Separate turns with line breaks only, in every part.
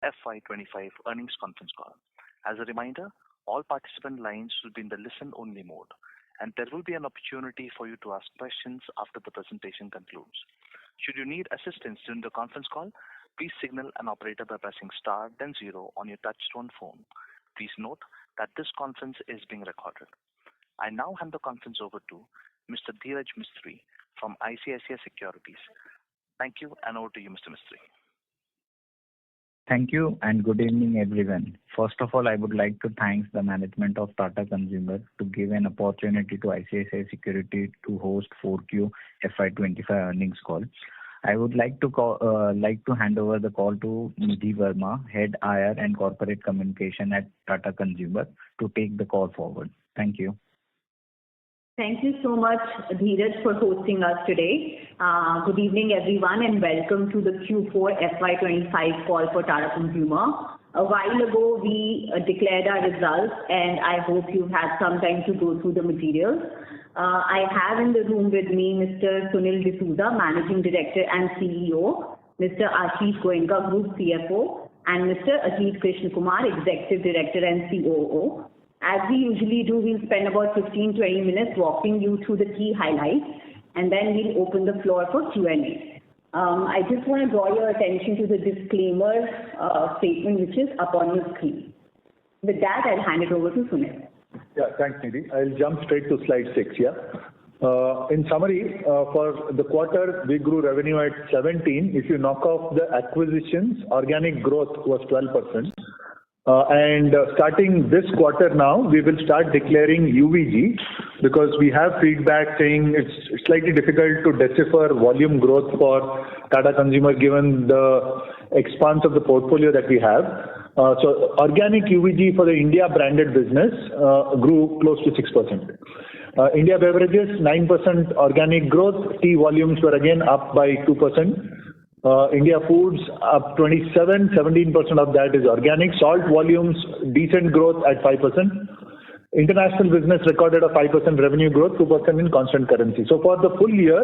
FY25 earnings conference call. As a reminder, all participant lines will be in the listen-only mode, and there will be an opportunity for you to ask questions after the presentation concludes. Should you need assistance during the conference call, please signal an operator by pressing star then 0 on your touch-tone phone. Please note that this conference is being recorded. I now hand the conference over to Mr. Dheeraj Mistry from ICICI Securities. Thank you, and over to you, Mr. Mistry.
Thank you and good evening, everyone. First of all, I would like to thank the management of Tata Consumer to give an opportunity to ICICI Securities to host 4Q FY25 earnings call. I would like to hand over the call to Nidhi Verma, Head IR and Corporate Communication at Tata Consumer, to take the call forward. Thank you.
Thank you so much, Dheeraj, for hosting us today. Good evening, everyone, and welcome to the Q4FY25 call for Tata Consumer. A while ago, we declared our results, and I hope you've had some time to go through the materials. I have in the room with me Mr. Sunil D'Souza, Managing Director and CEO, Mr. Ashish Goenka, Group CFO, and Mr. Ajit Krishnakumar, Executive Director and COO. As we usually do, we'll spend about 15-20 minutes walking you through the key highlights, and then we'll open the floor for Q&A. I just want to draw your attention to the disclaimer statement which is up on your screen. With that, I'll hand it over to Sunil.
Yeah, thanks, Nidhi. I'll jump straight to slide 6 here. In summary, for the quarter, we grew revenue at 17. If you knock off the acquisitions, organic growth was 12%. And starting this quarter now, we will start declaring UVG because we have feedback saying it's slightly difficult to decipher volume growth for Tata Consumer given the expanse of the portfolio that we have. So organic UVG for the India branded business grew close to 6%. India beverages, 9% organic growth. Tea volumes were again up by 2%. India Foods up 27, 17% of that is organic. Salt volumes, decent growth at 5%. International business recorded a 5% revenue growth, 2% in constant currency. So for the full year,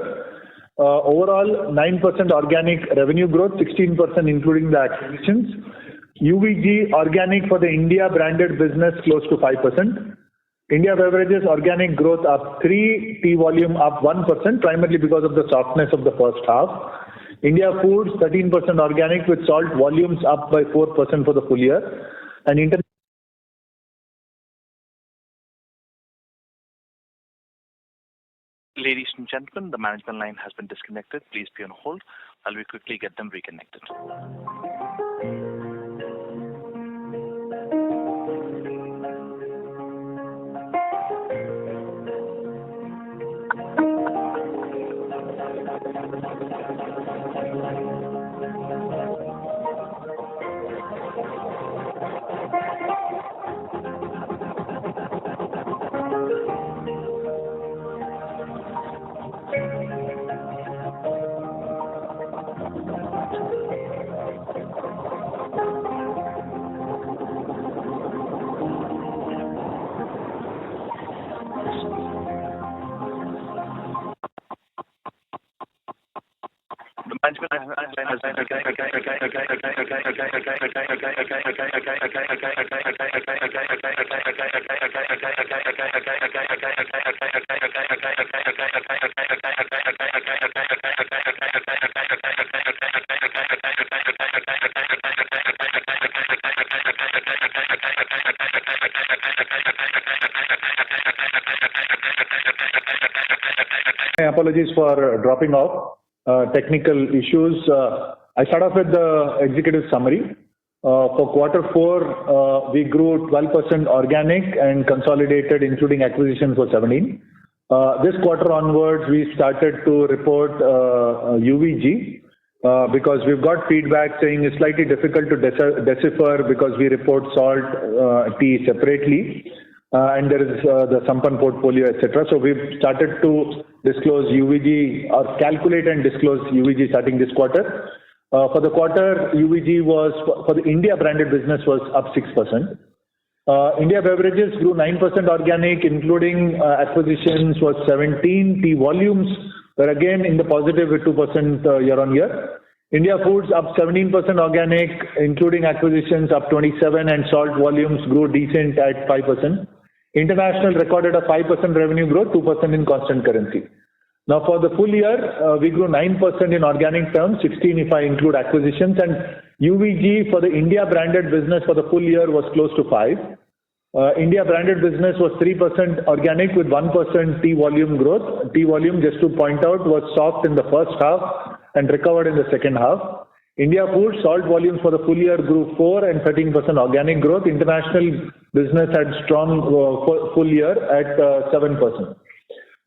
overall 9% organic revenue growth, 16% including the acquisitions. UVG organic for the India branded business close to 5%. India beverages organic growth up 3, tea volume up 1%, primarily because of the softness of the first half. India Foods, 13% organic with salt volumes up by 4% for the full year. And
Ladies and gentlemen, the management line has been disconnected. Please be on hold while we quickly get them reconnected.
Apologies for dropping off. Technical issues. I start off with the executive summary. For quarter 4, we grew 12% organic and consolidated, including acquisitions, for 17. This quarter onwards, we started to report UVG because we've got feedback saying it's slightly difficult to decipher because we report salt, tea separately. And there is the Sampann portfolio, etc. So we've started to disclose UVG or calculate and disclose UVG starting this quarter. For the quarter, UVG was for the India branded business was up 6%. India beverages grew 9% organic, including acquisitions was 17. Tea volumes were again in the positive with 2% year on year. India Foods up 17% organic, including acquisitions up 27%, and salt volumes grew decent at 5%. International recorded a 5% revenue growth, 2% in constant currency. Now for the full year, we grew 9% in organic terms, 16 if I include acquisitions, and UVG for the India branded business for the full year was close to 5%. India branded business was 3% organic with 1% tea volume growth. Tea volume, just to point out, was soft in the first half and recovered in the second half. India Foods salt volumes for the full year grew 4% and 13% organic growth. International business had strong full year at 7%.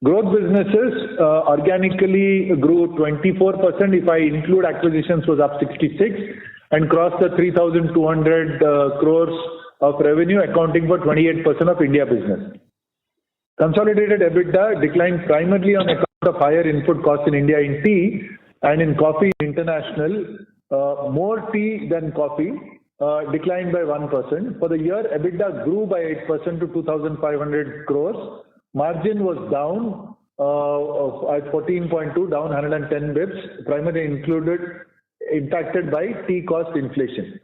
Growth businesses organically grew 24%. If I include acquisitions, was up 66% and crossed the 3,200 crores of revenue, accounting for 28% of India business. Consolidated EBITDA declined primarily on account of higher input costs in India in tea and in coffee international. More tea than coffee declined by 1%. For the year, EBITDA grew by 8% to 2,500 crores. Margin was down at 14.2, down 110 bips, primarily impacted by tea cost inflation.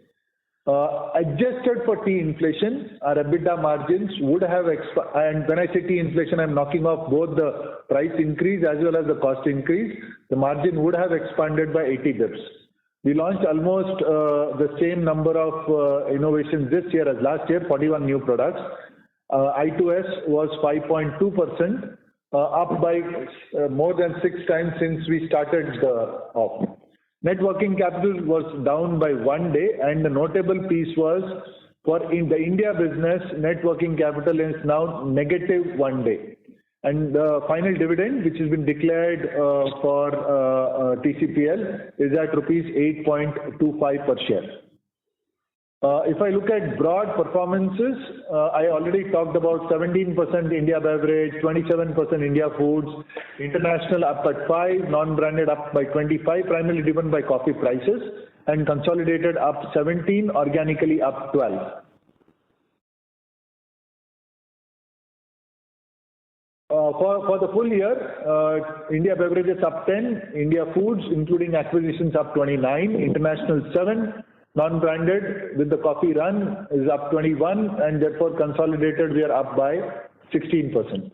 Adjusted for tea inflation, our EBITDA margins would have and when I say tea inflation, I'm knocking off both the price increase as well as the cost increase. The margin would have expanded by 80 bips. We launched almost the same number of innovations this year as last year, 41 new products. I2S was 5.2%, up by more than 6 times since we started off. Net working capital was down by 1 day, and the notable piece was in the India business, net working capital is now negative 1 day. And the final dividend, which has been declared for TCPL, is at rupees 8.25 per share. If I look at broad performances, I already talked about 17% India beverage, 27% India Foods, international up at 5%, non-branded up by 25%, primarily driven by coffee prices, and consolidated up 17%, organically up 12%. For the full year, India beverages up 10%, India Foods, including acquisitions, up 29%, international 7%. Non-branded with the coffee run is up 21%, and therefore consolidated we are up by 16%.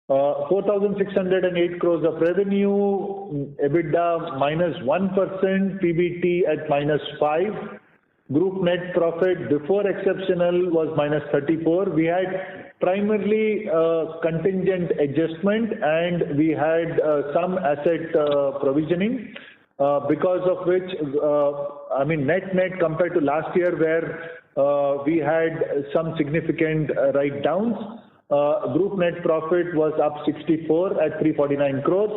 4,608 crores of revenue, EBITDA minus 1%, PBT at minus 5%. Group net profit before exceptional was minus 34. We had primarily contingent adjustment, and we had some asset provisioning. Because of which, net compared to last year where we had some significant write-downs, group net profit was up 64 at 349 crores,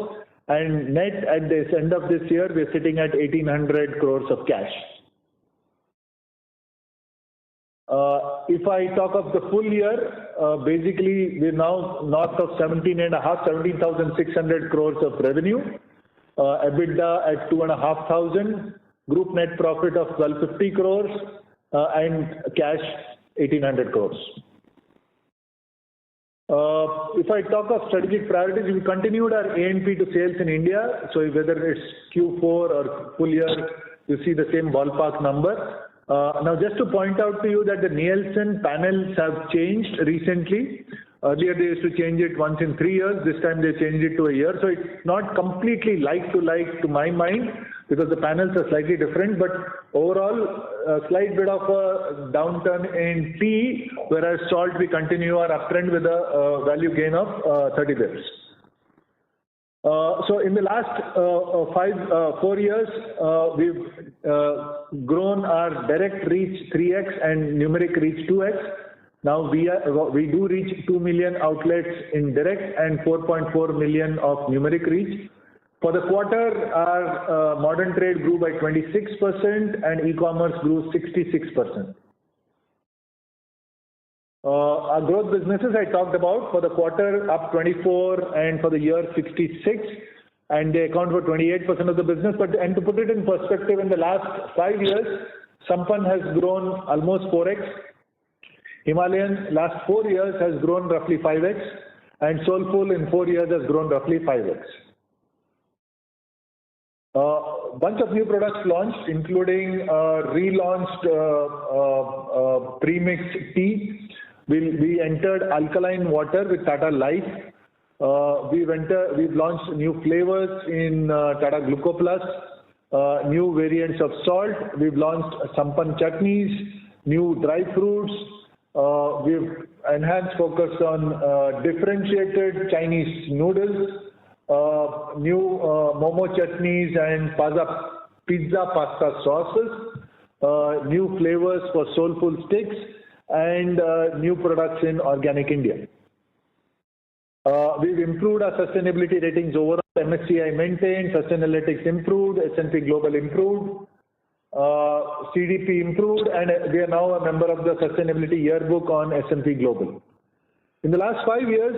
and net at the end of this year, we're sitting at 1,800 crores of cash. If I talk of the full year, basically we're now north of 17,600 crores of revenue. EBITDA at 2,500, group net profit of 1,250 crores, and cash 1,800 crores. If I talk of strategic priorities, we continued our A&P to sales in India. So whether it's Q4 or full year, you see the same ballpark number. Now just to point out to you that the Nielsen panels have changed recently. Earlier they used to change it once in 3 years. This time they changed it to a year. So it's not completely like to my mind because the panels are slightly different. But overall, a slight bit of a downturn in tea, whereas salt we continue our uptrend with a value gain of 30 bips. So in the last 4 years, we've grown our direct reach 3x and numeric reach 2x. Now we do reach 2 million outlets in direct and 4.4 million of numeric reach. For the quarter, our modern trade grew by 26% and e-commerce grew 66%. Our growth businesses I talked about for the quarter up 24 and for the year 66, and they account for 28% of the business. And to put it in perspective, in the last 5 years, Sampann has grown almost 4x. Himalayan last 4 years has grown roughly 5x, and Soulful in 4 years has grown roughly 5x. Bunch of new products launched, including relaunched premixed tea. We entered alkaline water with Tata Life. We've launched new flavors in Tata Gluco Plus, new variants of salt. We've launched Sampan chutneys, new dry fruits. We've enhanced focus on differentiated Chinese noodles, new momo chutneys and pizza pasta sauces, new flavors for soulful sticks, and new products in Organic India. We've improved our sustainability ratings overall. MSCI maintained, Sustainalytics improved, S&P Global improved, CDP improved, and we are now a member of the Sustainability Yearbook on S&P Global. In the last 5 years,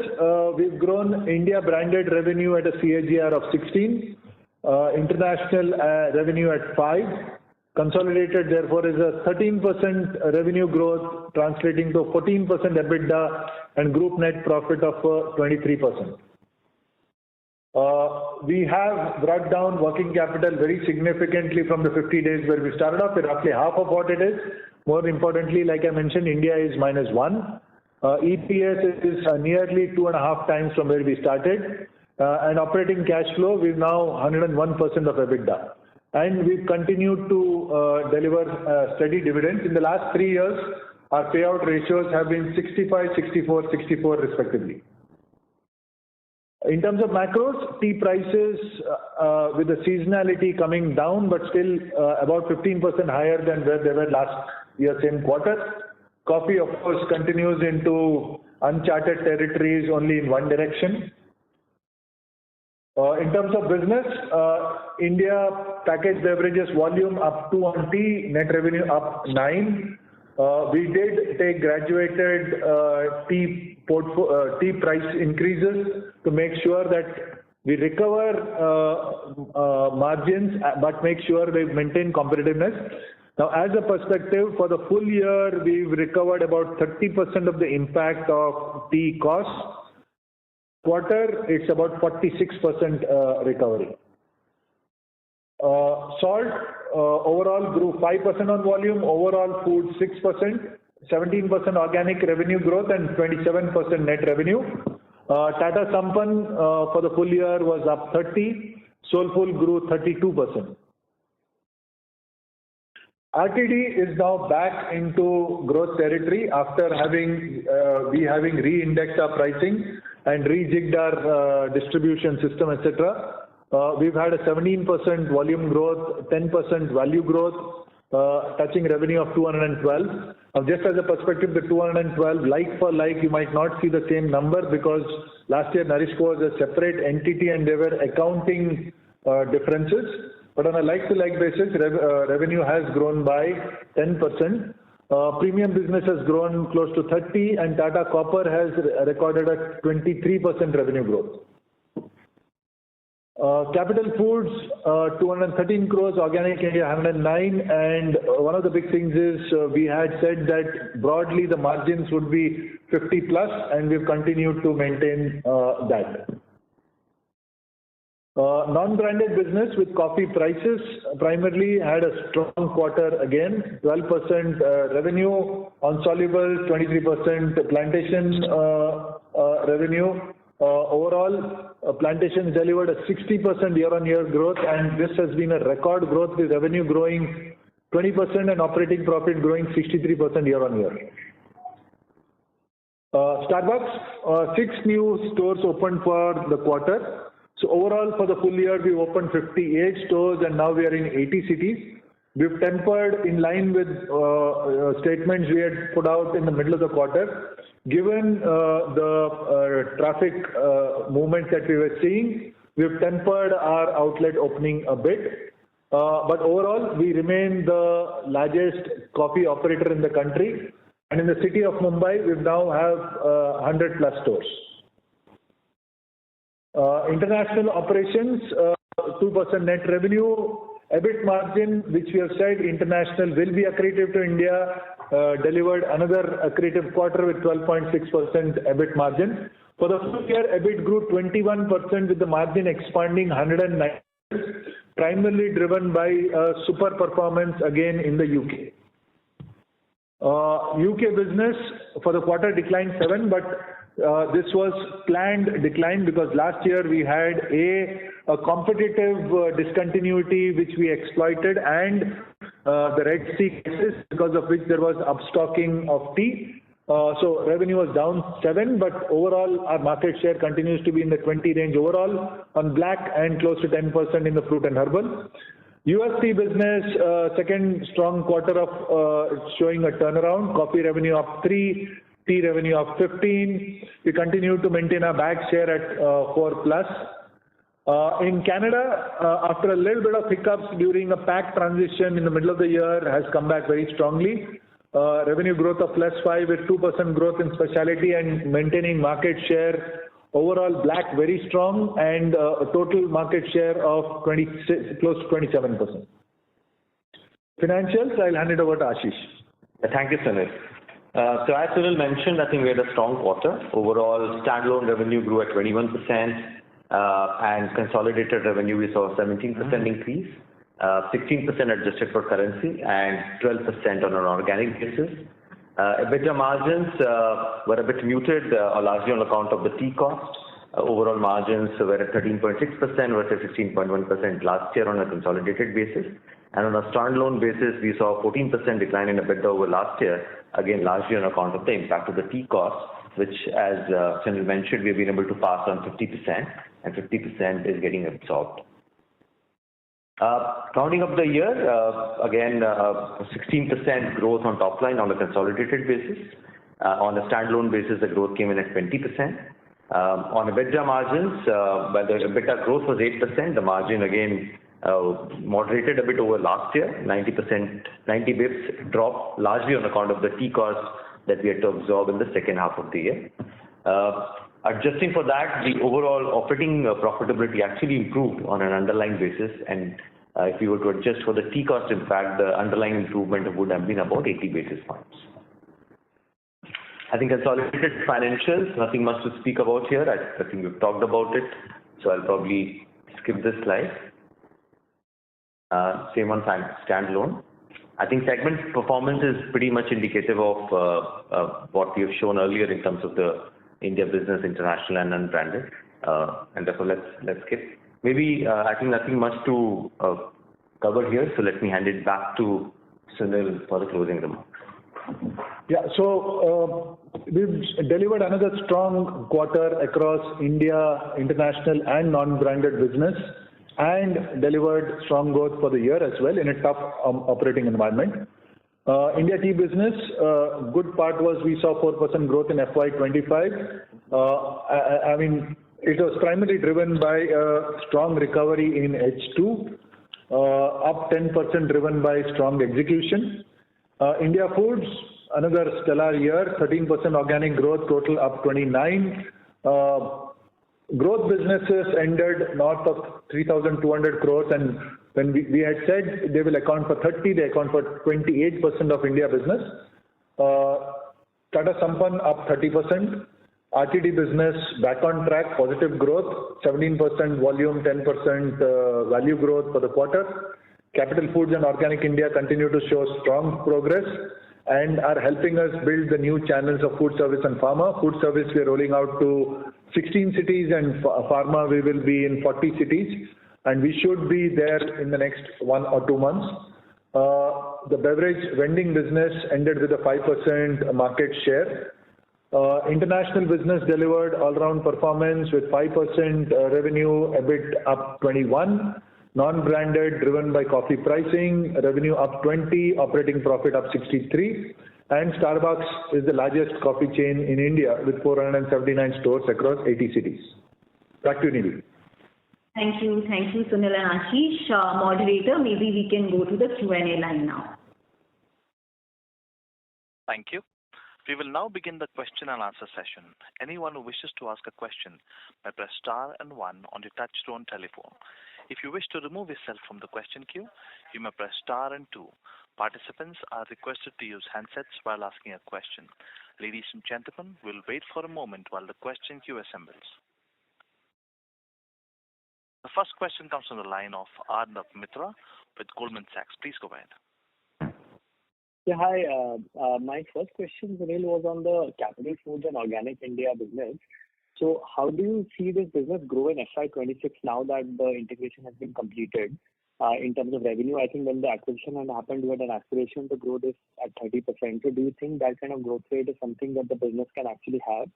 we've grown India branded revenue at a CAGR of 16, international revenue at 5. Consolidated, therefore, is a 13% revenue growth, translating to 14% EBITDA and group net profit of 23%. We have brought down working capital very significantly from the 50 days where we started off with roughly half of what it is. More importantly, like I mentioned, India is -1. EPS is nearly 2.5 times from where we started. And operating cash flow, we're now 101% of EBITDA. And we've continued to deliver steady dividends. In the last 3 years, our payout ratios have been 65, 64, 64 respectively. In terms of macros, tea prices with the seasonality coming down, but still about 15% higher than where they were last year, same quarter. Coffee, of course, continues into uncharted territories only in one direction. In terms of business, India packaged beverages volume up 2 on tea, net revenue up 9. We did take graduated tea price increases to make sure that we recover margins, but make sure we maintain competitiveness. Now, as a perspective, for the full year, we've recovered about 30% of the impact of tea costs. Quarter, it's about 46% recovery. Salt overall grew 5% on volume, overall food 6%, 17% organic revenue growth and 27% net revenue. Tata Sampan for the full year was up 30, Soulful grew 32%. RTD is now back into growth territory after having re-indexed our pricing and rejigged our distribution system, etc. We've had a 17% volume growth, 10% value growth, touching revenue of 212. Just as a perspective, the 212 like for like, you might not see the same number because last year NourishCo was a separate entity and there were accounting differences. But on a like-to-like basis, revenue has grown by 10%. Premium business has grown close to 30, and Tata Copper has recorded a 23% revenue growth. Capital Foods, 213 crores, Organic India 109, and one of the big things is we had said that broadly the margins would be 50 plus, and we've continued to maintain that. Non-branded business with coffee prices primarily had a strong quarter again, 12% revenue on soluble, 23% plantation revenue. Overall, plantations delivered a 60% year-on-year growth, and this has been a record growth with revenue growing 20% and operating profit growing 63% year-on-year. Starbucks, 6 new stores opened for the quarter. So overall, for the full year, we opened 58 stores and now we are in 80 cities. We've tempered in line with statements we had put out in the middle of the quarter. Given the traffic movement that we were seeing, we've tempered our outlet opening a bit. But overall, we remain the largest coffee operator in the country. And in the city of Mumbai, we now have 100 plus stores. International operations, 2% net revenue, EBIT margin, which we have said international will be accretive to India, delivered another accretive quarter with 12.6% EBIT margin. For the full year, EBIT grew 21% with the margin expanding 109. primarily driven by super performance again in the UK. UK business for the quarter declined 7, but this was planned decline because last year we had a competitive discontinuity which we exploited, and the Red Sea crisis, because of which there was upstocking of tea. So revenue was down 7, but overall our market share continues to be in the 20 range overall on black and close to 10% in the fruit and herbal. UST business, second strong quarter of showing a turnaround. Coffee revenue up 3, tea revenue up 15. We continue to maintain our bag share at 4 plus. In Canada, after a little bit of hiccups during a pack transition in the middle of the year, has come back very strongly. Revenue growth of +5 with 2% growth in specialty and maintaining market share. Overall, black very strong and a total market share of close to 27%. Financials, I'll hand it over to Ashish.
Thank you, Sunil. So as Sunil mentioned, I think we had a strong quarter. Overall, standalone revenue grew at 21%, and consolidated revenue we saw a 17% increase, 16% adjusted for currency, and 12% on an organic basis. EBITDA margins were a bit muted, largely on account of the tea cost. Overall margins were at 13.6% versus 16.1% last year on a consolidated basis. And on a standalone basis, we saw a 14% decline in EBITDA over last year, again largely on account of the impact of the tea cost, which, as Sunil mentioned, we've been able to pass on 50%, and 50% is getting absorbed. Rounding up the year, again, 16% growth on top line on a consolidated basis. On a standalone basis, the growth came in at 20%. On EBITDA margins, while the EBITDA growth was 8%, the margin again moderated a bit over last year, 90 bips drop, largely on account of the tea cost that we had to absorb in the second half of the year. Adjusting for that, the overall operating profitability actually improved on an underlying basis, and if you were to adjust for the tea cost impact, the underlying improvement would have been about 80 basis points. I think consolidated financials, nothing much to speak about here. I think we've talked about it, so I'll probably skip this slide. Same on standalone. I think segment performance is pretty much indicative of what we have shown earlier in terms of the India business, international and unbranded, and therefore let's skip. Maybe I think nothing much to cover here, so let me hand it back to Sunil for the closing remarks.
Yeah, so we've delivered another strong quarter across India, international and non-branded business, and delivered strong growth for the year as well in a tough operating environment. India tea business, good part was we saw 4% growth in FY25. I mean, it was primarily driven by strong recovery in H2, up 10% driven by strong execution. India Foods, another stellar year, 13% organic growth, total up 29. Growth businesses ended north of 3,200 crores, and when we had said they will account for 30, they account for 28% of India business. Tata Sampann up 30%. RTD business back on track, positive growth, 17% volume, 10% value growth for the quarter. Capital Foods and Organic India continue to show strong progress and are helping us build the new channels of food service and pharma. Food service we are rolling out to 16 cities, and pharma we will be in 40 cities, and we should be there in the next 1 or 2 months. The beverage vending business ended with a 5% market share. International business delivered all-round performance with 5% revenue, EBIT up 21. Non-branded driven by coffee pricing, revenue up 20, operating profit up 63. And Starbucks is the largest coffee chain in India with 479 stores across 80 cities. Back to you, Nidhi.
Thank you, Sunil and Ashish. Moderator, maybe we can go to the Q&A line now.
Thank you. We will now begin the question and answer session. Anyone who wishes to ask a question may press star and 1 on your touch-tone telephone. If you wish to remove yourself from the question queue, you may press star and 2. Participants are requested to use handsets while asking a question. Ladies and gentlemen, we'll wait for a moment while the question queue assembles. The first question comes from the line of Arnab Mitra with Goldman Sachs. Please go ahead.
Yeah, hi. My first question, Sunil, was on the Capital Foods and Organic India business. So how do you see this business grow in FY26 now that the integration has been completed? In terms of revenue, I think when the acquisition had happened, we had an aspiration to grow this at 30%. So do you think that kind of growth rate is something that the business can actually have?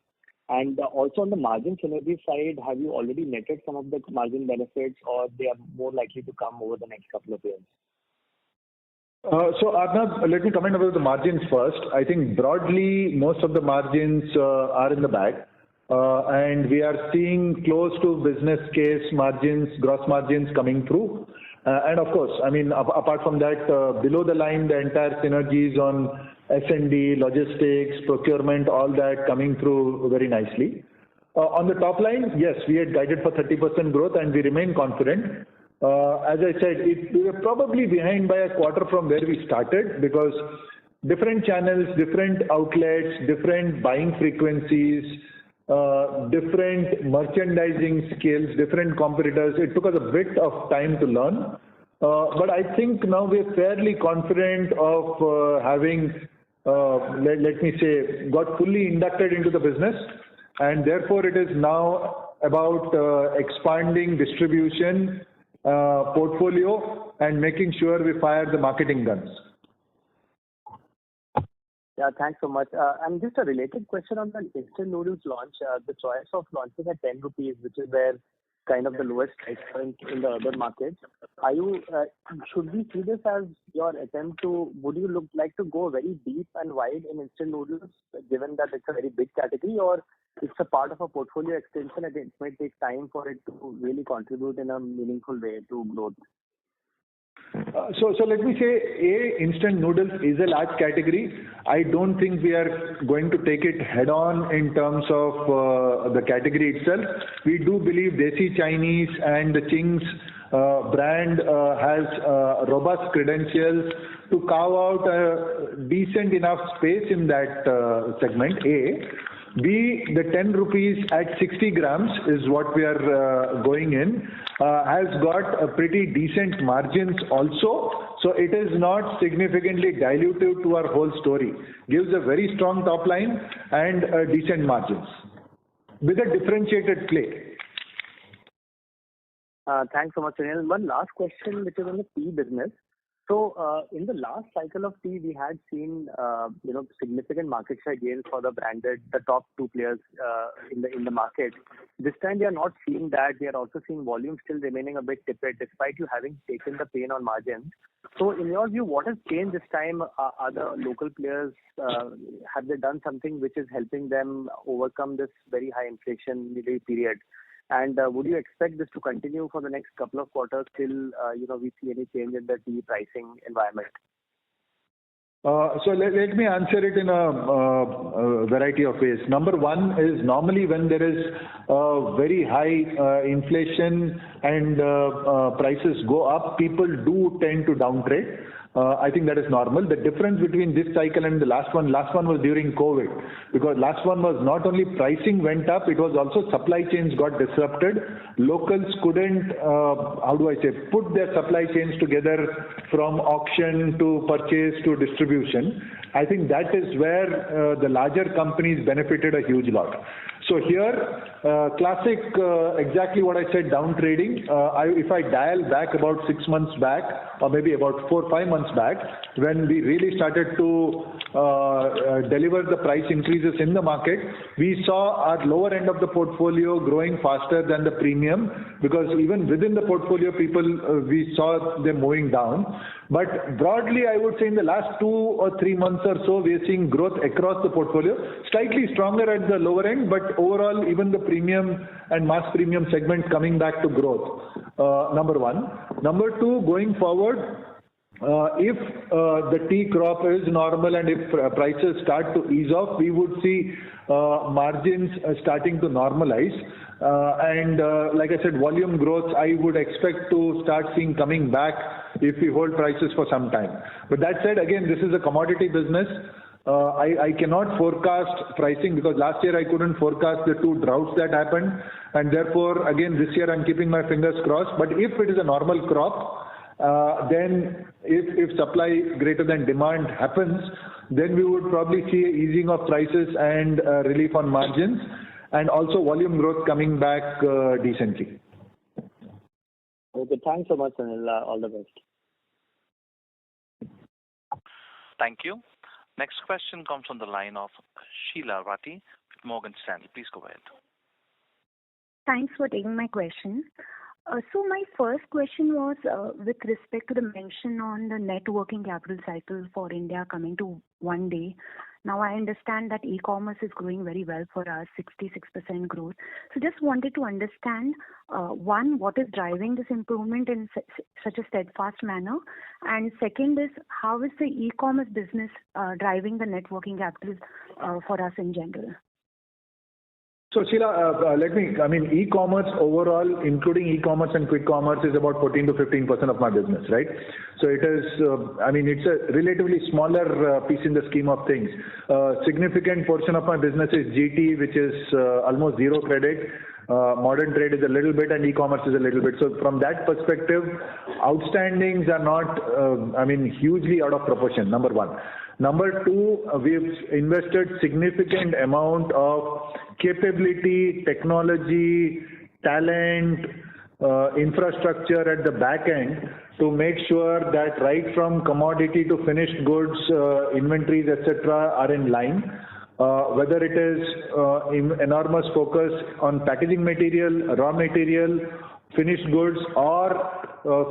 And also on the margin synergy side, have you already netted some of the margin benefits, or they are more likely to come over the next couple of years?
So Arnab, let me comment about the margins first. I think broadly, most of the margins are in the bag. And we are seeing close to business case margins, gross margins coming through. And of course, I mean, apart from that, below the line, the entire synergies on S&D, logistics, procurement, all that coming through very nicely. On the top line, yes, we had guided for 30% growth and we remain confident. As I said, we were probably behind by a quarter from where we started because different channels, different outlets, different buying frequencies, different merchandising skills, different competitors. It took us a bit of time to learn. But I think now we're fairly confident of having, let me say, got fully inducted into the business. And therefore, it is now about expanding distribution, portfolio, and making sure we fire the marketing guns.
Yeah, thanks so much. And just a related question on the instant noodles launch, the choice of launching at 10 rupees, which is where kind of the lowest price point in the urban markets. Should we see this as your attempt to, would you like to go very deep and wide in instant noodles, given that it's a very big category, or it's a part of a portfolio extension and it might take time for it to really contribute in a meaningful way to growth?
So let me say, instant noodles is a large category. I don't think we are going to take it head on in terms of the category itself. We do believe Desi Chinese and the Ching's brand has robust credentials to carve out a decent enough space in that segment, A. B, the 10 rupees at 60 grams is what we are going in, has got a pretty decent margins also. So it is not significantly dilutive to our whole story. Gives a very strong top line and decent margins with a differentiated play.
Thanks so much, Sunil. One last question, which is on the tea business. So in the last cycle of tea, we had seen significant market share gains for the top two players in the market. This time we are not seeing that. We are also seeing volume still remaining a bit tepid, despite you having taken the pain on margins. So in your view, what has changed this time? Are the local players, have they done something which is helping them overcome this very high inflation period? And would you expect this to continue for the next couple of quarters till we see any change in the tea pricing environment?
So let me answer it in a variety of ways. Number one is normally when there is very high inflation and prices go up, people do tend to downtrade. I think that is normal. The difference between this cycle and the last one was during COVID, because last one was not only pricing went up, it was also supply chains got disrupted. Locals couldn't, put their supply chains together from auction to purchase to distribution. I think that is where the larger companies benefited a huge lot. So here, classic, exactly what I said, down trading. If I dial back about 6 months back, or maybe about 4-5 months back, when we really started to deliver the price increases in the market, we saw our lower end of the portfolio growing faster than the premium, because even within the portfolio, we saw them moving down. But broadly, I would say in the last 2 or 3 months or so, we are seeing growth across the portfolio, slightly stronger at the lower end, but overall, even the premium and mass premium segment coming back to growth. Number one. Number two, going forward, if the tea crop is normal and if prices start to ease off, we would see margins starting to normalize. Like I said, volume growth, I would expect to start seeing coming back if we hold prices for some time. But that said, again, this is a commodity business. I cannot forecast pricing because last year I couldn't forecast the 2 droughts that happened, and therefore again this year I'm keeping my fingers crossed. But if it is a normal crop, then if supply greater than demand happens, then we would probably see a easing of prices and relief on margins, and also volume growth coming back decently.
Okay, thanks so much, Anil. All the best.
Thank you. Next question comes from the line of Sheela Rathi with Morgan Stanley. Please go ahead.
Thanks for taking my question. So my first question was with respect to the mention on the net working capital cycle for India coming to 1 day. Now I understand that e-commerce is growing very well for us, 66% growth. So just wanted to understand, one, what is driving this improvement in such a steadfast manner? And second is, how is the e-commerce business driving the net working capital for us in general?
So Sheila, e-commerce overall, including e-commerce and quick commerce, is about 14 to 15% of my business, right? So it is, it's a relatively smaller piece in the scheme of things. Significant portion of my business is GT, which is almost zero credit. Modern trade is a little bit, and e-commerce is a little bit. So from that perspective, outstandings are not, hugely out of proportion. Number one. Number two, we've invested significant amount of capability, technology, talent, infrastructure at the back end to make sure that right from commodity to finished goods, inventories, etc., are in line. Whether it is enormous focus on packaging material, raw material, finished goods, or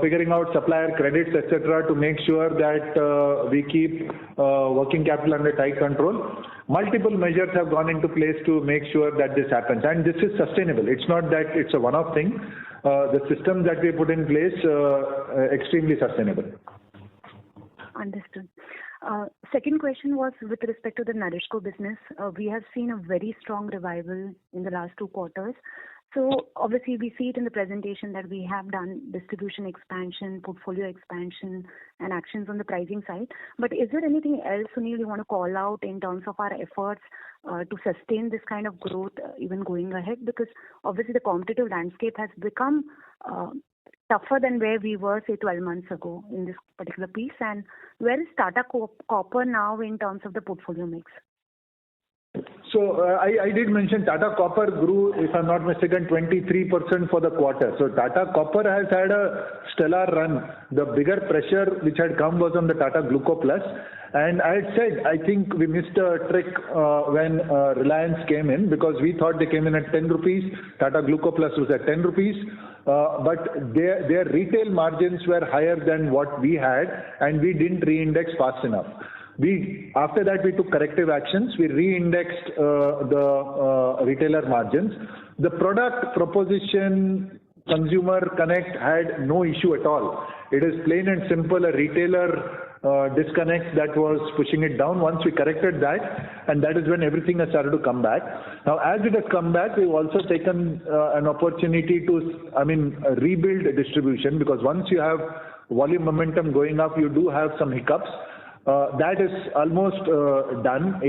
figuring out supplier credits, etc., to make sure that we keep working capital under tight control. Multiple measures have gone into place to make sure that this happens, and this is sustainable. It's not that it's a one-off thing. The systems that we put in place extremely sustainable.
Understood. Second question was with respect to the NourishCo business. We have seen a very strong revival in the last 2 quarters. So obviously we see it in the presentation that we have done distribution expansion, portfolio expansion, and actions on the pricing side. But is there anything else, Sunil, you want to call out in terms of our efforts to sustain this kind of growth even going ahead? Because obviously the competitive landscape has become tougher than where we were, say, 12 months ago in this particular piece. And where is Tata Copper now in terms of the portfolio mix?
So I did mention Tata Copper grew, if I'm not mistaken, 23% for the quarter. So Tata Copper has had a stellar run. The bigger pressure which had come was on the Tata Gluco Plus. And I had said, I think we missed a trick when Reliance came in, because we thought they came in at 10 rupees. Tata Gluco Plus was at 10 rupees. But their retail margins were higher than what we had, and we didn't re-index fast enough. After that, we took corrective actions. We re-indexed the retailer margins. The product proposition, consumer connect had no issue at all. It is plain and simple a retailer disconnect that was pushing it down. Once we corrected that, and that is when everything has started to come back. Now, as it has come back, we've also taken an opportunity to, rebuild distribution, because once you have volume momentum going up, you do have some hiccups. That is almost done,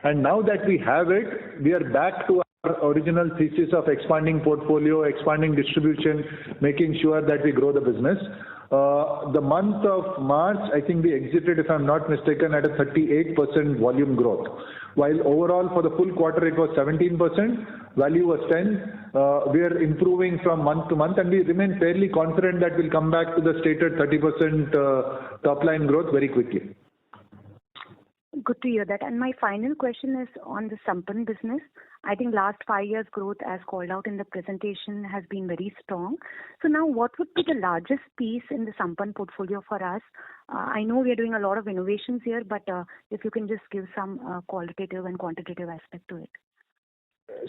and now that we have it, we are back to our original thesis of expanding portfolio, expanding distribution, making sure that we grow the business. The month of March, I think we exited, if I'm not mistaken, at a 38% volume growth. While overall for the full quarter it was 17%, value was 10%. We are improving from month to month, and we remain fairly confident that we'll come back to the stated 30% top line growth very quickly.
Good to hear that. And my final question is on the Sampann business. I think last 5 years growth, as called out in the presentation, has been very strong. So now what would be the largest piece in the Sampann portfolio for us? I know we are doing a lot of innovations here, but if you can just give some qualitative and quantitative aspect to it.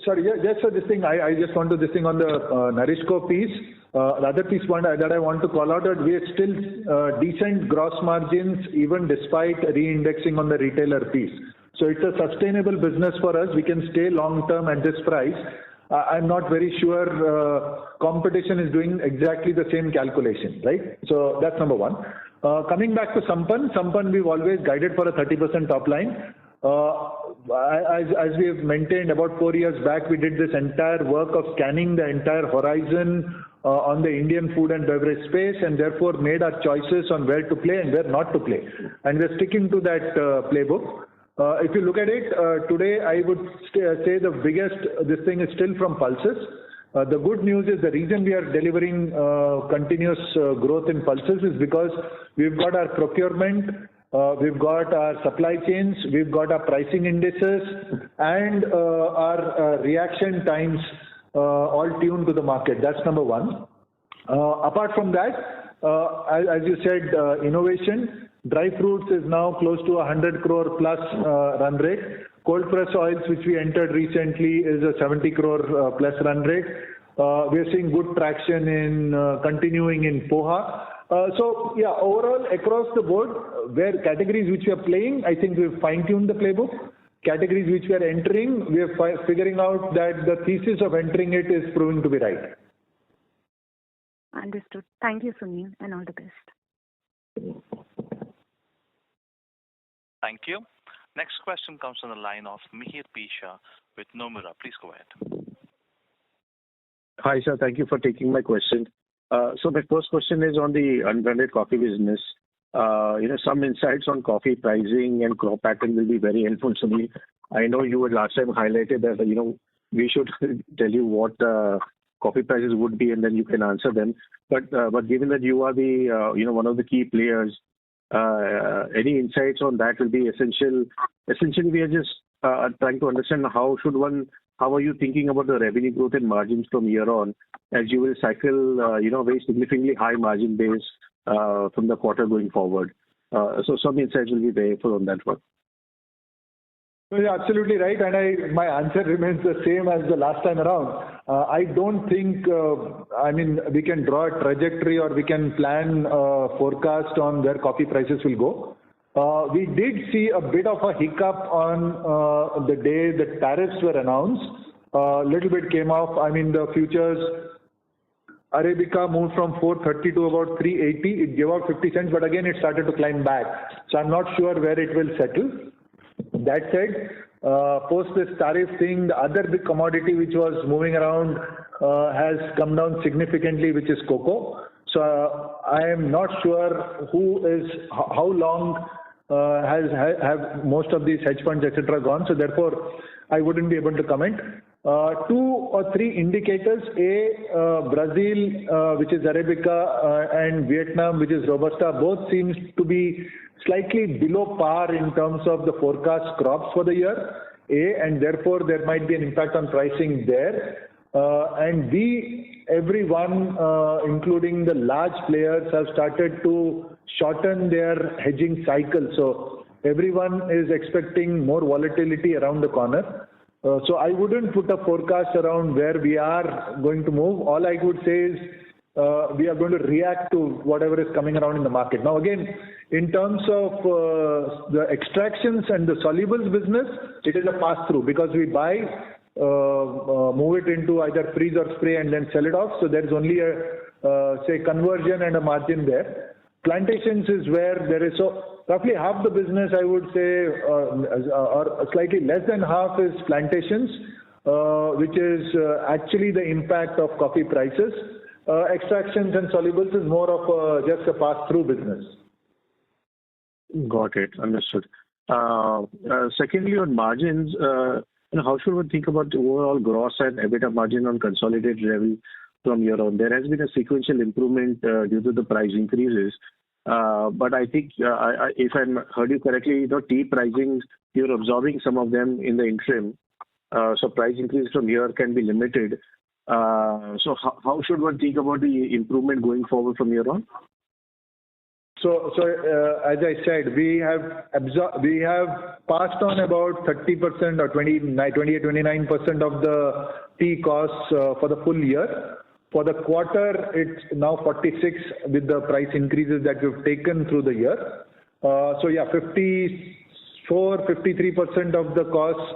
Sorry, just for this thing, I just want to this thing on the NourishCo piece. The other piece that I want to call out, that we are still decent gross margins even despite re-indexing on the retailer piece. So it's a sustainable business for us. We can stay long term at this price. I'm not very sure competition is doing exactly the same calculation, right? So that's number one. Coming back to Sampann, we've always guided for a 30% top line. As we have maintained about 4 years back, we did this entire work of scanning the entire horizon on the Indian food and beverage space, and therefore made our choices on where to play and where not to play. And we're sticking to that playbook. If you look at it, today I would say the biggest, this thing is still from pulses. The good news is the reason we are delivering continuous growth in pulses is because we've got our procurement, we've got our supply chains, we've got our pricing indices, and our reaction times all tuned to the market. That's number one. Apart from that, as you said, innovation, dry fruits is now close to 100 crore plus run rate. Cold press oils, which we entered recently, is a 70 crore plus run rate. We are seeing good traction in continuing in poha. So yeah, overall across the board, where categories which we are playing, I think we've fine-tuned the playbook. Categories which we are entering, we are figuring out that the thesis of entering it is proving to be right.
Understood. Thank you, Sunil, and all the best.
Thank you. Next question comes from the line of Mihir Pisha with Nomura. Please go ahead.
Hi, sir. Thank you for taking my question. So my first question is on the unbranded coffee business. Some insights on coffee pricing and crop pattern will be very helpful to me. I know you had last time highlighted that, we should tell you what coffee prices would be, and then you can answer them. But given that you are the, one of the key players, any insights on that will be essential. Essentially, we are just trying to understand how are you thinking about the revenue growth and margins from here on, as you will cycle, very significantly high margin base from the quarter going forward. So some insights will be very helpful on that one.
You're absolutely right, and my answer remains the same as the last time around. I don't think, we can draw a trajectory or we can plan a forecast on where coffee prices will go. We did see a bit of a hiccup on the day the tariffs were announced. A little bit came off. The futures Arabica moved from 430 to about 380. It gave out 50 cents, but again it started to climb back. So I'm not sure where it will settle. That said, post this tariff thing, the other big commodity which was moving around has come down significantly, which is cocoa. So I am not sure how long have most of these hedge funds, etc., gone. So therefore, I wouldn't be able to comment. 2 or 3 indicators: Brazil, which is Arabica, and Vietnam, which is Robusta, both seems to be slightly below par in terms of the forecast crops for the year. And therefore there might be an impact on pricing there. And B, everyone, including the large players, have started to shorten their hedging cycle. So everyone is expecting more volatility around the corner. So I wouldn't put a forecast around where we are going to move. All I would say is we are going to react to whatever is coming around in the market. Now again, in terms of the extractions and the solubles business, it is a pass-through because we buy, move it into either freeze or spray and then sell it off. So there's only a conversion and a margin there. Plantations is where there is roughly half the business, I would say, or slightly less than half is plantations, which is actually the impact of coffee prices. Extractions and solubles is more of just a pass-through business.
Got it. Understood. Secondly, on margins, how should one think about the overall gross and EBITDA margin on consolidated revenue from here on? There has been a sequential improvement due to the price increases. But I think, if I heard you correctly, tea pricing, you're absorbing some of them in the interim. So price increase from here can be limited. So how should one think about the improvement going forward from here on?
So as I said, we have passed on about 30% or 28-29% of the tea costs for the full year. For the quarter, it's now 46 with the price increases that we've taken through the year. So yeah, 53% of the costs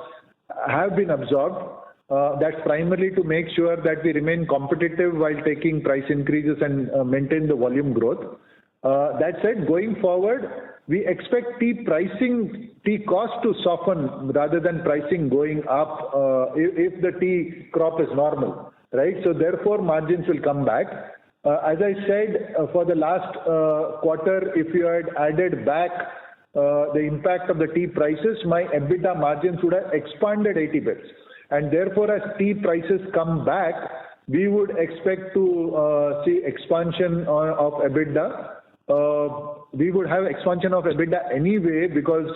have been absorbed. That's primarily to make sure that we remain competitive while taking price increases and maintain the volume growth. That said, going forward, we expect tea cost to soften rather than pricing going up if the tea crop is normal, right? So therefore, margins will come back. As I said, for the last quarter, if you had added back the impact of the tea prices, my EBITDA margins would have expanded 80 bits. And therefore, as tea prices come back, we would expect to see expansion of EBITDA. We would have expansion of EBITDA anyway because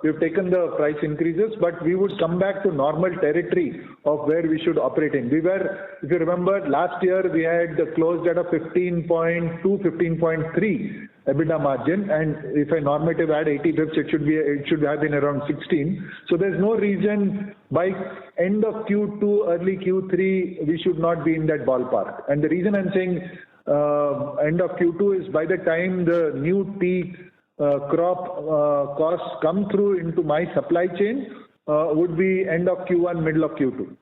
we've taken the price increases, but we would come back to normal territory of where we should operate in. We were, if you remember, last year we had closed at a 15.2, 15.3 EBITDA margin, and if a normative add 80 bips, it should have been around 16. So there's no reason by end of Q2, early Q3, we should not be in that ballpark. And the reason I'm saying end of Q2 is by the time the new tea crop costs come through into my supply chain would be end of Q1, middle of Q2.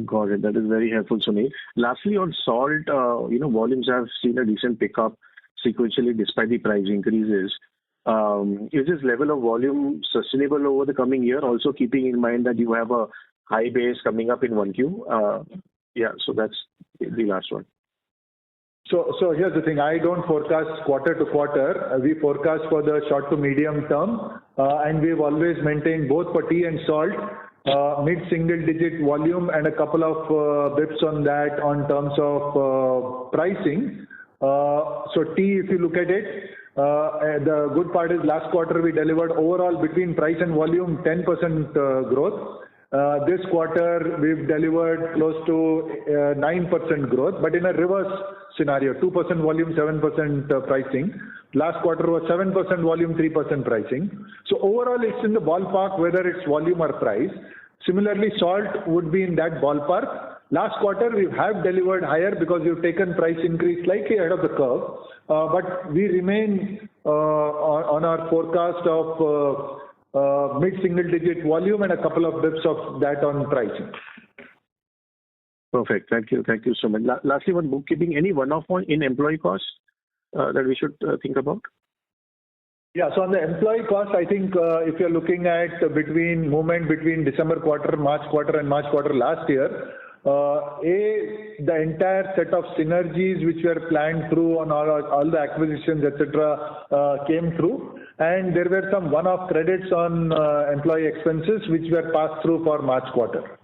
Got it. That is very helpful, Sunil. Lastly, on salt, volumes have seen a decent pickup sequentially despite the price increases. Is this level of volume sustainable over the coming year, also keeping in mind that you have a high base coming up in 1Q? So that's the last one.
So here's the thing. I don't forecast quarter to quarter. We forecast for the short to medium term, and we've always maintained both for tea and salt mid-single-digit volume and a couple of bips on that on terms of pricing. So tea, if you look at it, the good part is last quarter we delivered overall between price and volume 10% growth. This quarter we've delivered close to 9% growth, but in a reverse scenario, 2% volume, 7% pricing. Last quarter was 7% volume, 3% pricing. So overall it's in the ballpark whether it's volume or price. Similarly, salt would be in that ballpark. Last quarter we have delivered higher because we've taken price increase slightly ahead of the curve, but we remain on our forecast of mid-single digit volume and a couple of bits of that on pricing.
Perfect. Thank you. Thank you so much. Lastly, one bookkeeping, any one-off in employee costs that we should think about?
Yeah, so on the employee cost, I think if you're looking at movement between December quarter, March quarter and March quarter last year, the entire set of synergies which were planned through on all the acquisitions, etc., came through. And there were some one-off credits on employee expenses which were passed through for March quarter.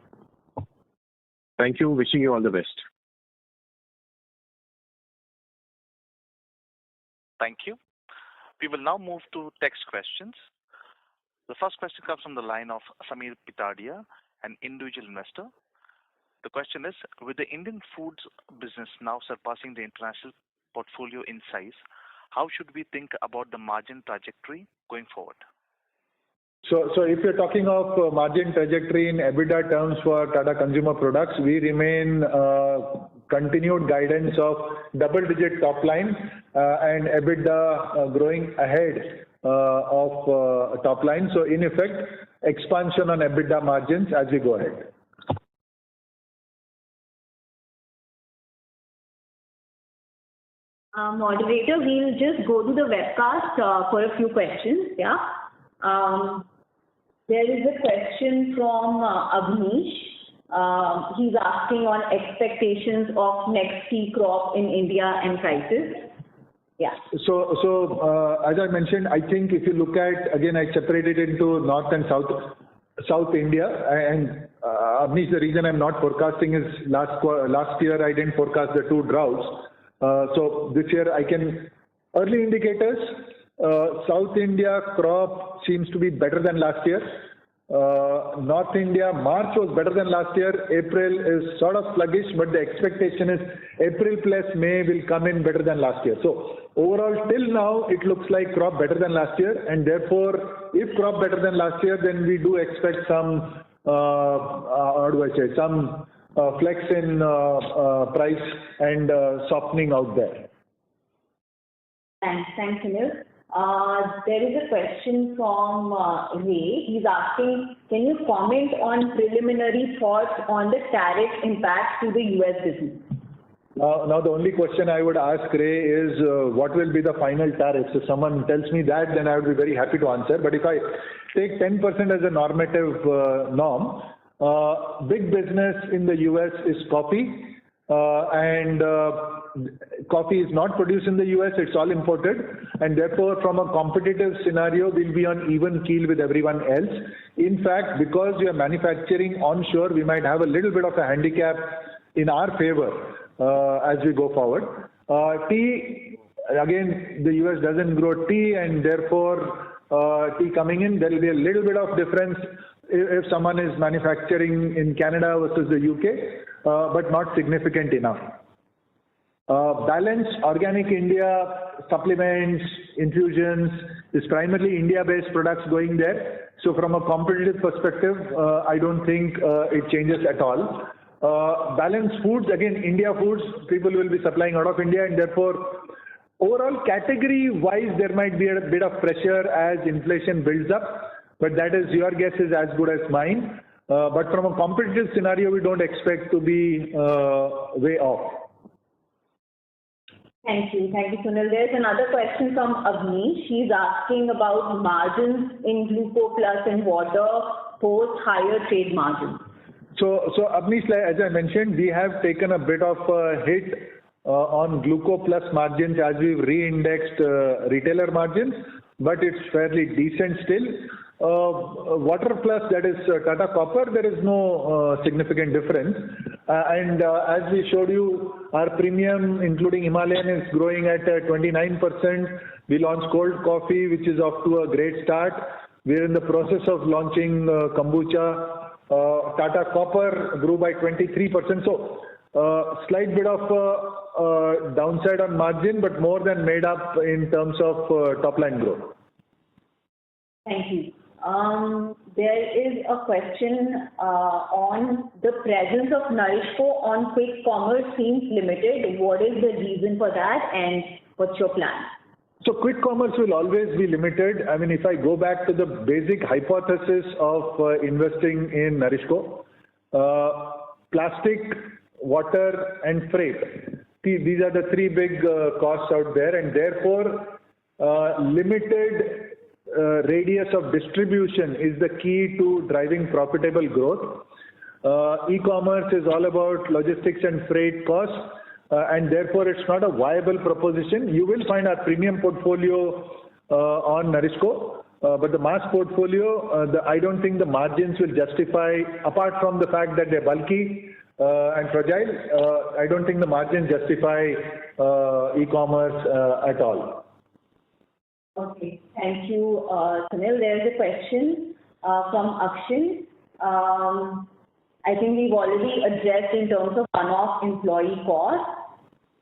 Thank you. Wishing you all the best.
Thank you. We will now move to text questions. The first question comes from the line of Samir Pitadia, an individual investor. The question is, with the Indian foods business now surpassing the international portfolio in size, how should we think about the margin trajectory going forward?
So if you're talking of margin trajectory in EBITDA terms for Tata Consumer Products, we remain continued guidance of double-digit top line and EBITDA growing ahead of top line. So in effect, expansion on EBITDA margins as we go ahead.
Moderator, we'll just go to the webcast for a few questions. Yeah. There is a question from Avnish. He's asking on expectations of next tea crop in India and prices. Yeah.
So as I mentioned, I think if you look at, again, I separated into North and South India. And Avnish, the reason I'm not forecasting is last year I didn't forecast the two droughts. So this year early indicators, South India crop seems to be better than last year. North India, March was better than last year. April is sort of sluggish, but the expectation is April plus May will come in better than last year. So overall, till now, it looks like crop better than last year. And therefore, if crop better than last year, then we do expect some, some flex in price and softening out there.
Thanks, Sunil. There is a question from Ray. He's asking, can you comment on preliminary thoughts on the tariff impact to the US business?
Now the only question I would ask Ray is what will be the final tariff? If someone tells me that, then I would be very happy to answer. But if I take 10% as a normative norm, big business in the US is coffee, and coffee is not produced in the US, it's all imported, and therefore from a competitive scenario we'll be on even keel with everyone else. In fact, because we are manufacturing onshore, we might have a little bit of a handicap in our favor as we go forward. Tea, again, the US doesn't grow tea, and therefore tea coming in, there will be a little bit of difference if someone is manufacturing in Canada versus the UK, but not significant enough. Balance, organic India, supplements, infusions, is primarily India-based products going there. So from a competitive perspective, I don't think it changes at all. Balanced foods, again, India foods, people will be supplying out of India, and therefore overall category-wise, there might be a bit of pressure as inflation builds up, but that is, your guess is as good as mine. But from a competitive scenario, we don't expect to be way off.
Thank you, Sunil. There's another question from Avni. She's asking about margins in Gluco Plus and water post higher trade margins.
So Avni, as I mentioned, we have taken a bit of a hit on Gluco Plus margins as we've re-indexed retailer margins, but it's fairly decent still. Water Plus, that is Tata Copper, there is no significant difference. And as we showed you, our premium, including Himalayan, is growing at 29%. We launched cold coffee, which is off to a great start. We're in the process of launching kombucha. Tata Copper grew by 23%. So slight bit of downside on margin, but more than made up in terms of top line growth.
Thank you. There is a question on the presence of Nourishco on quick commerce seems limited. What is the reason for that, and what's your plan?
So quick commerce will always be limited. I mean, if I go back to the basic hypothesis of investing in Nourishco, plastic, water, and freight. These are the three big costs out there, and therefore limited radius of distribution is the key to driving profitable growth. E-commerce is all about logistics and freight costs, and therefore it's not a viable proposition. You will find our premium portfolio on Nourishco, but the mass portfolio, I don't think the margins will justify, apart from the fact that they're bulky and fragile, I don't think the margins justify e-commerce at all.
Okay, thank you, Sunil. There's a question from Akshin. I think we've already addressed in terms of one-off employee costs.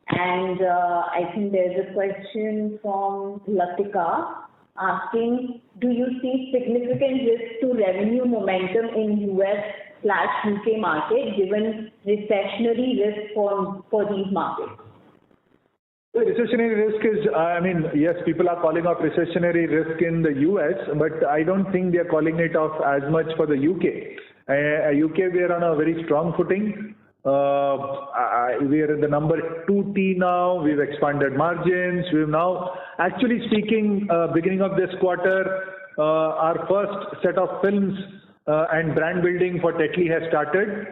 And I think there's a question from Latika asking, do you see significant risk to revenue momentum in US/UK market given recessionary risk for these markets?
The recessionary risk is, I mean, yes, people are calling off recessionary risk in the US, but I don't think they are calling it off as much for the UK. UK, we are on a very strong footing. We are in the number 2 tea now. We've expanded margins. We've now, actually speaking, beginning of this quarter, our first set of films and brand building for Tetley has started.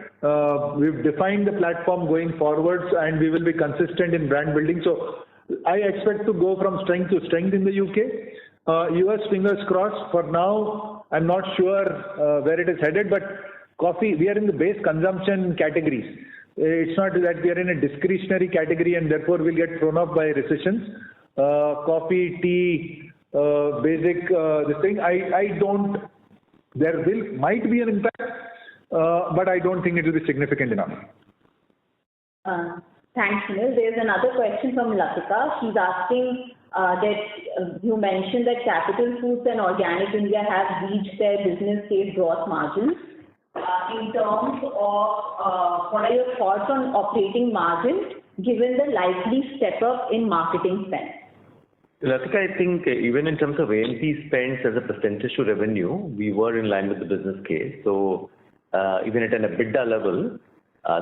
We've defined the platform going forwards, and we will be consistent in brand building. So I expect to go from strength to strength in the UK. US, fingers crossed. For now, I'm not sure where it is headed, but coffee, we are in the base consumption categories. It's not that we are in a discretionary category and therefore we'll get thrown off by recessions. Coffee, tea, basic, this thing, I don't, there might be an impact, but I don't think it will be significant enough.
Thanks, Sunil. There's another question from Latika. She's asking that you mentioned that Capital Foods and Organic India have reached their business case gross margins. In terms of what are your thoughts on operating margins given the likely step up in marketing spend?
Latika, I think even in terms of A&P spends as a percentage to revenue, we were in line with the business case. So even at an EBITDA level,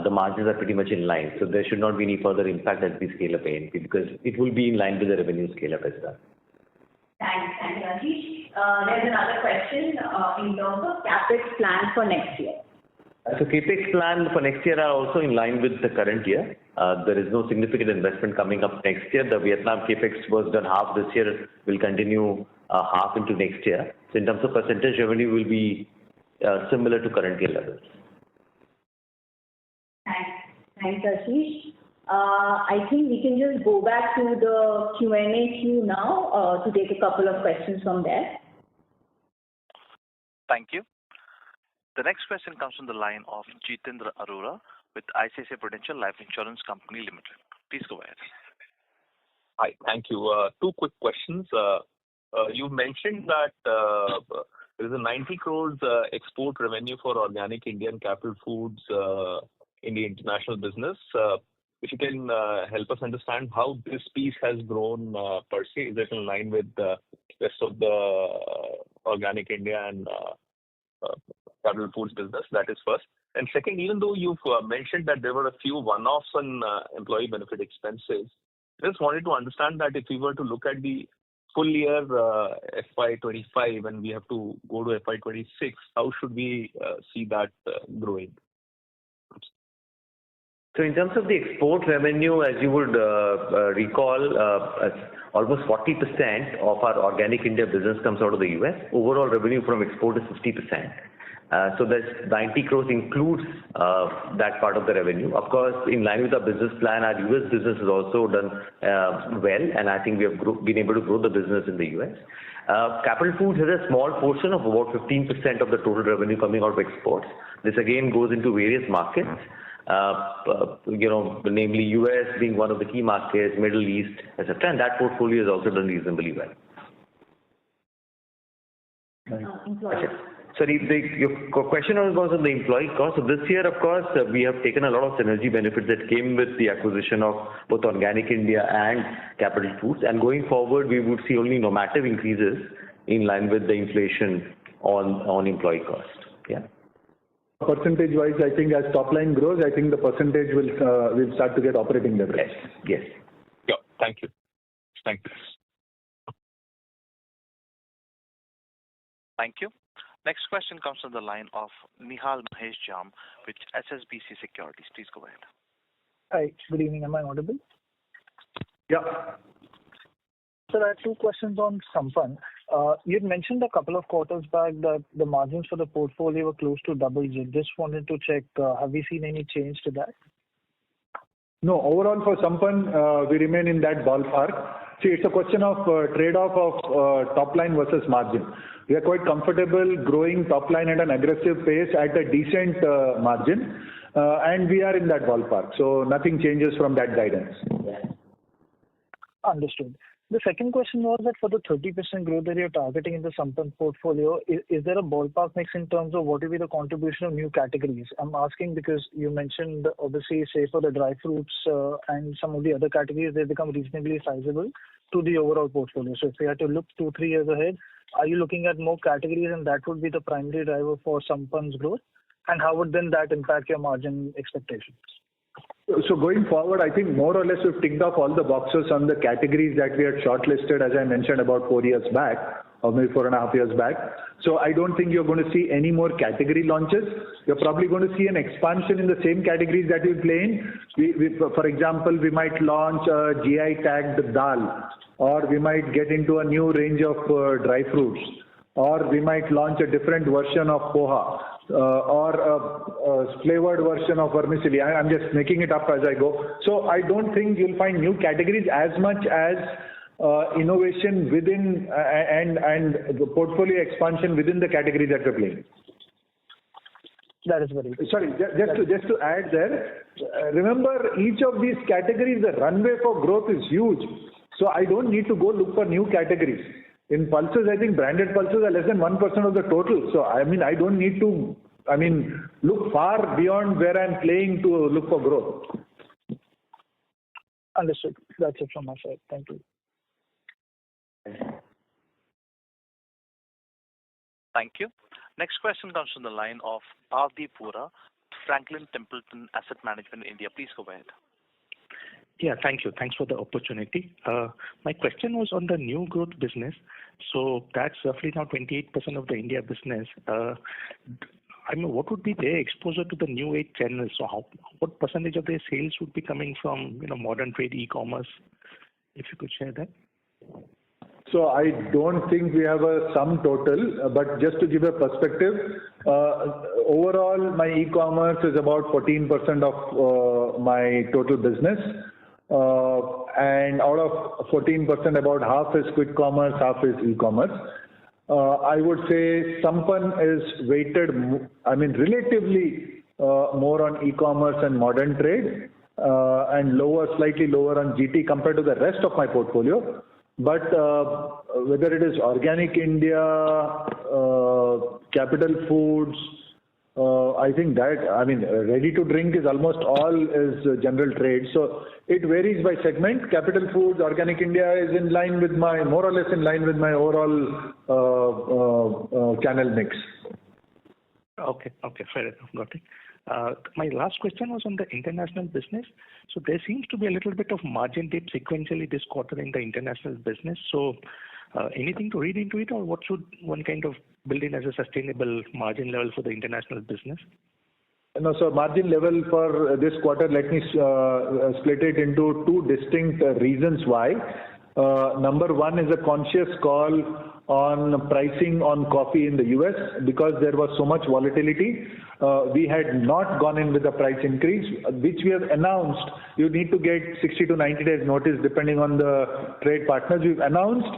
the margins are pretty much in line. So there should not be any further impact as we scale up A&P because it will be in line with the revenue scale up as well.
Thanks, Ashish. There's another question in terms of CapEx plan for next year.
So CapEx plan for next year are also in line with the current year. There is no significant investment coming up next year. The Vietnam CapEx was done half this year, will continue half into next year. So in terms of percentage, revenue will be similar to current year levels.
Thanks, Ashish. I think we can just go back to the Q&A queue now to take a couple of questions from there.
Thank you. The next question comes from the line of Jitendra Arora with ICICI Prudential Life Insurance Company Limited. Please go ahead.
Hi, thank you. Two quick questions. You mentioned that there is a 90 crores export revenue for Organic Indian Capital Foods in the international business. If you can help us understand how this piece has grown per se, is it in line with the rest of the Organic India and Capital Foods business? That is first. And second, even though you've mentioned that there were a few one-offs on employee benefit expenses, just wanted to understand that if we were to look at the full year FY25 and we have to go to FY26, how should we see that growing?
So in terms of the export revenue, as you would recall, almost 40% of our Organic India business comes out of the US. Overall revenue from export is 50%. So that 90 crores includes that part of the revenue. Of course, in line with our business plan, our US business has also done well, and I think we have been able to grow the business in the US. Capital Foods has a small portion of about 15% of the total revenue coming out of exports. This again goes into various markets. Namely US being one of the key markets, Middle East, etc. And that portfolio has also done reasonably well. Sorry, your question was on the employee cost. So this year, of course, we have taken a lot of synergy benefits that came with the acquisition of both Organic India and Capital Foods. And going forward, we would see only normative increases in line with the inflation on employee cost. Yeah.
Percentage-wise, I think as top line grows, I think the percentage will start to get operating leverage.
Yes.
Yeah. Thank you. Thank you.
Thank you. Next question comes from the line of Nihal Mahesh Jham with HSBC Securities. Please go ahead.
Hi, good evening. Am I audible?
Yeah.
So I have two questions on Sampann. You had mentioned a couple of quarters back that the margins for the portfolio were close to double digit. Just wanted to check, have we seen any change to that?
No, overall for Sampann, we remain in that ballpark. See, it's a question of trade-off of top line versus margin. We are quite comfortable growing top line at an aggressive pace at a decent margin, and we are in that ballpark. So nothing changes from that guidance.
Understood. The second question was that for the 30% growth that you're targeting in the Sampann portfolio, is there a ballpark mix in terms of what will be the contribution of new categories? I'm asking because you mentioned, obviously, say for the dry fruits and some of the other categories, they become reasonably sizable to the overall portfolio. So if we had to look 2-3 years ahead, are you looking at more categories and that would be the primary driver for Sampann's growth? And how would then that impact your margin expectations?
So going forward, I think more or less we've ticked off all the boxes on the categories that we had shortlisted, as I mentioned, about 4 years back, or maybe 4.5 years back. So I don't think you're going to see any more category launches. You're probably going to see an expansion in the same categories that we play in. For example, we might launch a GI tagged dal, or we might get into a new range of dry fruits, or we might launch a different version of poha, or a flavored version of vermicelli. I'm just making it up as I go. So I don't think you'll find new categories as much as innovation within and the portfolio expansion within the categories that we're playing.
That is very good.
Sorry, just to add there, remember each of these categories, the runway for growth is huge. So I don't need to go look for new categories. In pulses, I think branded pulses are less than 1% of the total. So I don't need to, look far beyond where I'm playing to look for growth.
Understood. That's it from my side. Thank you.
Thank you. Next question comes from the line of Bhavdeep Vora Franklin Templeton Asset Management India. Please go ahead.
Yeah, thank you. Thanks for the opportunity. My question was on the new growth business. So that's roughly now 28% of the India business. What would be their exposure to the new age channels? So what percentage of their sales would be coming from, modern trade, e-commerce? If you could share that.
So I don't think we have a sum total, but just to give a perspective, overall my e-commerce is about 14% of my total business. And out of 14%, about half is quick commerce, half is e-commerce. I would say Sampann is weighted, relatively more on e-commerce and modern trade, and slightly lower on GT compared to the rest of my portfolio. But whether it is Organic India, Capital Foods, I think that, ready to drink is almost all is general trade. So it varies by segment. Capital Foods, Organic India is more or less in line with my overall channel mix.
Okay, fair enough, got it. My last question was on the international business. So there seems to be a little bit of margin dip sequentially this quarter in the international business. So anything to read into it, or what should one kind of build in as a sustainable margin level for the international business?
No, so margin level for this quarter, let me split it into two distinct reasons why. Number one is a conscious call on pricing on coffee in the US because there was so much volatility. We had not gone in with a price increase, which we have announced. You need to get 60 to 90 days notice depending on the trade partners. We've announced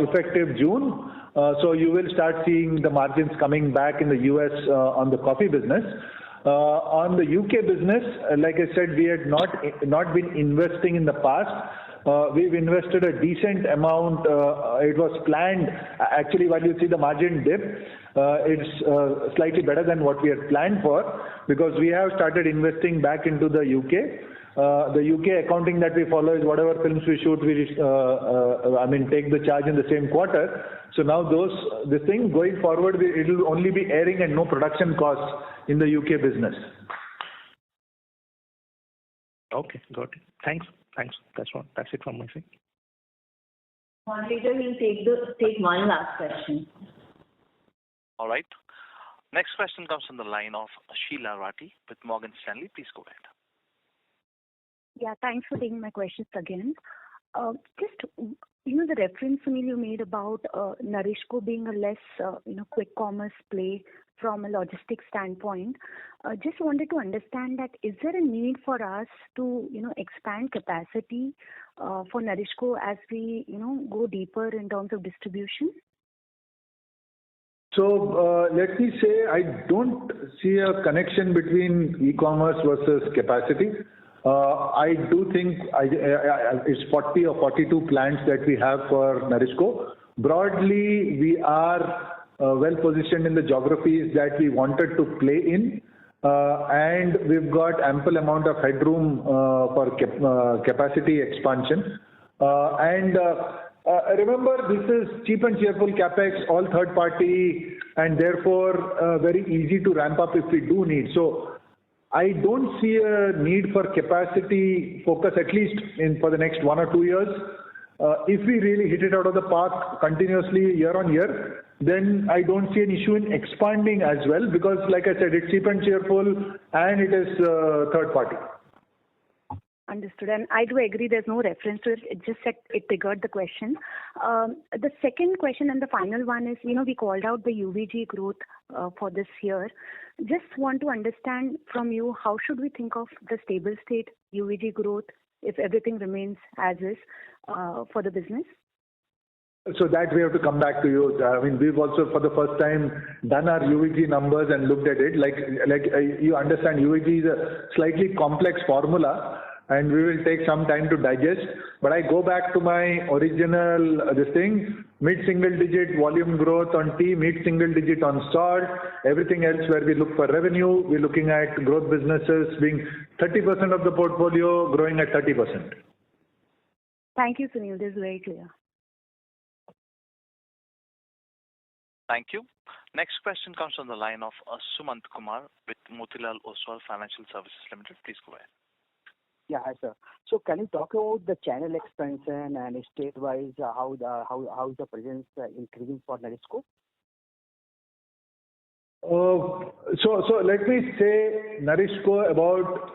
effective June. So you will start seeing the margins coming back in the US on the coffee business. On the UK business, like I said, we had not been investing in the past. We've invested a decent amount. It was planned. Actually, while you see the margin dip, it's slightly better than what we had planned for because we have started investing back into the UK. The UK accounting that we follow is whatever films we shoot, we take the charge in the same quarter. So now this thing going forward, it will only be airing and no production costs in the UK business.
Okay, got it. Thanks. That's it from my side.
Moderator, we'll take one last question.
All right. Next question comes from the line of Sheela Rathi with Morgan Stanley. Please go ahead.
Yeah, thanks for taking my questions again. The reference, Sunil, you made about NourishCo being a less, quick commerce play from a logistics standpoint. Just wanted to understand that is there a need for us to, expand capacity for NourishCo as we, go deeper in terms of distribution?
So let me say I don't see a connection between e-commerce versus capacity. I do think it's 40 or 42 plants that we have for NourishCo. Broadly, we are well positioned in the geographies that we wanted to play in, and we've got ample amount of headroom for capacity expansion. Remember, this is cheap and cheerful capex, all third party, and therefore very easy to ramp up if we do need. So I don't see a need for capacity focus, at least for the next 1 or 2 years. If we really hit it out of the park continuously year on year, then I don't see an issue in expanding as well because, like I said, it's cheap and cheerful and it is third party.
Understood. And I do agree there's no reference to it. It just said it triggered the question. The second question and the final one is, we called out the UVG growth for this year. Just want to understand from you, how should we think of the stable state UVG growth if everything remains as is for the business?
So that we have to come back to you. We've also for the first time done our UVG numbers and looked at it. Like you understand, UVG is a slightly complex formula and we will take some time to digest. But I go back to my original mid-single digit volume growth on tea, mid-single digit on salt, everything else where we look for revenue, we're looking at growth businesses being 30% of the portfolio growing at 30%.
Thank you, Sunil. This is very clear.
Thank you. Next question comes from the line of Sumant Kumar with Motilal Oswal Financial Services Limited. Please go ahead.
Yeah, hi, sir. So can you talk about the channel expansion and state-wise, how is the presence increasing for NourishCo?
So let me say NourishCo about,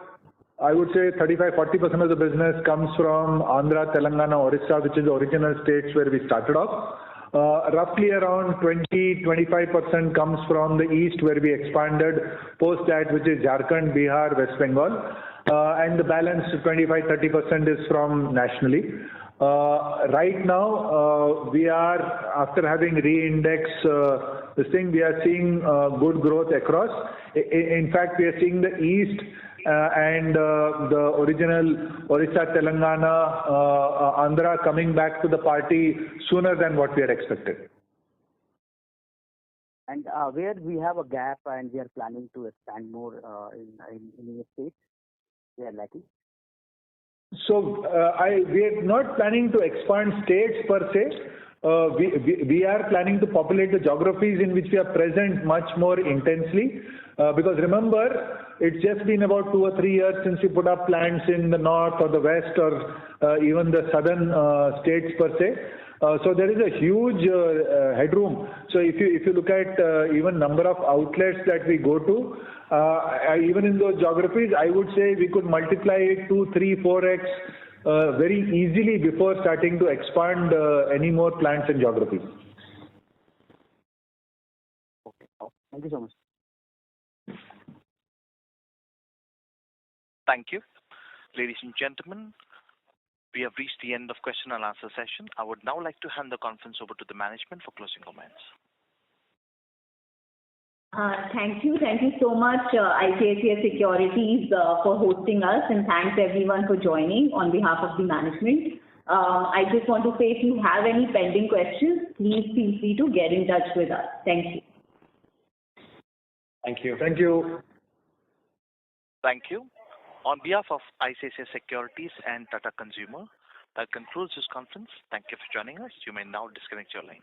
I would say 35-40% of the business comes from Andhra, Telangana, Orissa, which is the original states where we started off. Roughly around 20-25% comes from the east where we expanded post that, which is Jharkhand, Bihar, West Bengal. And the balance 25-30% is from nationally. Right now, we are, after having re-indexed this thing, we are seeing good growth across. In fact, we are seeing the east and the original Orissa, Telangana, Andhra coming back to the party sooner than what we had expected.
And where we have a gap and we are planning to expand more in the states, we are lacking.
So we are not planning to expand states per se. We are planning to populate the geographies in which we are present much more intensely. Because remember, it's just been about 2 or 3 years since we put up plants in the north or the west or even the southern states per se. So there is a huge headroom. So if you look at even number of outlets that we go to, even in those geographies, I would say we could multiply it 2, 3, 4x very easily before starting to expand any more plants and geographies.
Okay. Thank you so much.
Thank you. Ladies and gentlemen, we have reached the end of question and answer session. I would now like to hand the conference over to the management for closing comments.
Thank you. Thank you so much, ICICI Securities, for hosting us, and thanks everyone for joining on behalf of the management. I just want to say, if you have any pending questions, please feel free to get in touch with us. Thank you.
Thank you.
Thank you.
Thank you. On behalf of ICICI Securities and Tata Consumer, that concludes this conference. Thank you for joining us. You may now disconnect your line.